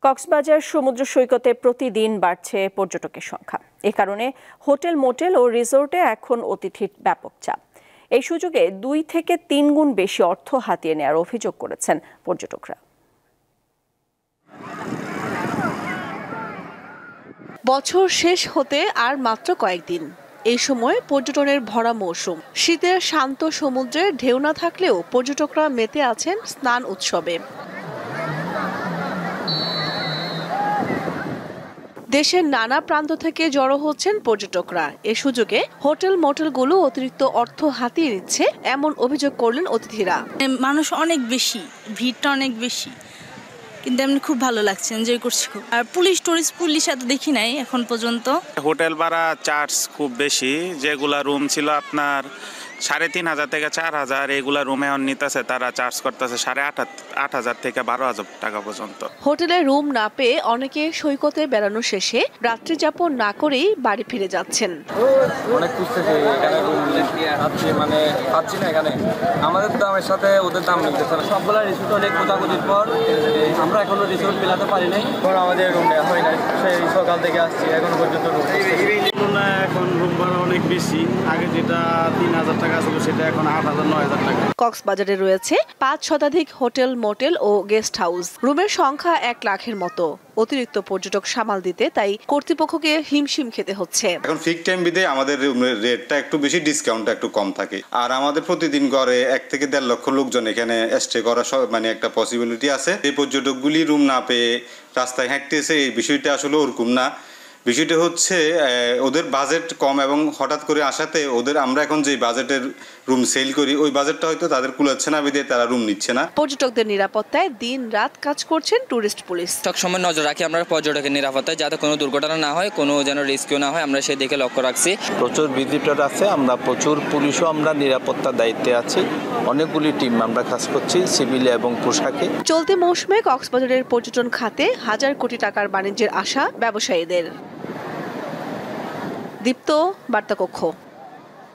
কক্সবাজার সমুদ্র সৈকতে প্রতিদিন বাড়ছে পর্যটকের সংখ্যা। এ কারণে হোটেল, মোটেল ও রিসোর্টে এখন অতিথির ব্যাপক চাপ। এই সুযোগে 2 থেকে 3 গুণ বেশি অর্থ হাতিয়ে নেওয়ার অভিযোগ করেছেন পর্যটকরা। বছর শেষ হতে আর মাত্র কয়েকদিন। এই সময় পর্যটনের ভরা মৌসুম। শীতের শান্ত সমুদ্রে ঢেউ না থাকলেও পর্যটকরা মেতে আছেন স্নান উৎসবে। দেশের নানা প্রান্ত থেকে জড়ো হচ্ছেন পর্যটকরা। এ সুযোগে হোটেল, মোটেলগুলো অতিরিক্ত অর্থ হাতিয়ে নিচ্ছে এমন অভিযোগ করলেন অতিথিরা। মানুষ অনেক বেশি, ভিড়টা অনেক বেশি, কিন্তু এমনি খুব ভালো লাগছে, এনজয় করছি খুব। আর পুলিশ এত দেখি নাই এখন পর্যন্ত। হোটেল ভাড়া চার্জ খুব বেশি, যেগুলা রুম ছিল আপনার 3,500 থেকে 4,000, এগুলা রুমে নিতেছে তারা চার্জ করতেছে 8,500 থেকে 12,000 টাকা পর্যন্ত। হোটেলে রুম না পেয়ে অনেকে সৈকতে বেড়ানো শেষে রাত্রি যাপন না করেই বাড়ি ফিরে যাচ্ছেন। অনেক খুঁজতেছে, এখানে রুম মানে পাচ্ছি না। এখানে আমাদের দামের সাথে ওদের দাম মিলতেছে না। সবগুলা রিসোর্ট অনেক খোঁজাখুঁজির পর আমরা এখনো রিসোর্ট পেলাতে পারি নাই। আমাদের রুম নেওয়া হয় নাই, সেই সকাল থেকে আসছি এখনো পর্যন্ত রুম। এখন রুম ভাড়া অনেক বেশি, আগে যেটা 3,000 টাকা ছিল সেটা এখন 8,000 9,000 টাকা। কক্সবাজারে রয়েছে 5 শতাধিক হোটেল, মোটেল ও গেস্ট হাউস। রুমের সংখ্যা 1 লাখের মতো। অতিরিক্ত পর্যটক সামাল দিতে তাই কর্তৃপক্ষকে হিমশিম খেতে হচ্ছে। এখন ফিক্সড টাইম বিদে আমাদের রেটটা একটু বেশি, ডিসকাউন্টটা একটু কম থাকে। আর আমাদের প্রতিদিন গড়ে 1 থেকে 1.5 লক্ষ লোকজন এখানে স্টে করা মানে একটা পসিবিলিটি আছে। এই পর্যটকগুলি রুম না পেয়ে রাস্তায় হাঁটতেছে, এই বিষয়টা আসলে ওরকম না। বিষয়টা হচ্ছে ওদের বাজেট কম এবং হঠাৎ করে আসাতে আমরা এখন যে বাজেটের রুম সেল করি ওই বাজেটটা হয়তো তাদের কুলাচ্ছে না, বিদে তারা রুম নিচ্ছে না। পর্যটকদের নিরাপত্তায় দিন রাত কাজ করছেন টুরিস্ট পুলিশ। সবসময় নজর রাখি আমরা পর্যটকের নিরাপত্তায়, যাতে কোনো দুর্ঘটনা না হয়, কোনো যেন রিস্কও না হয়, আমরা সেই দিকে লক্ষ্য রাখছি। প্রচুর ভিজিটর আছে, আমরা প্রচুর পুলিশও আমরা নিরাপত্তার দায়িত্বে আছি। অনেকগুলি টিম আমরা কাজ করছি সিভিল এবং পোশাকে। চলতি মৌসুমে কক্সবাজারের পর্যটন খাতে 1,000 কোটি টাকার বাণিজ্যের আশা ব্যবসায়ীদের। দীপ্ত, বার্তা কক্ষ।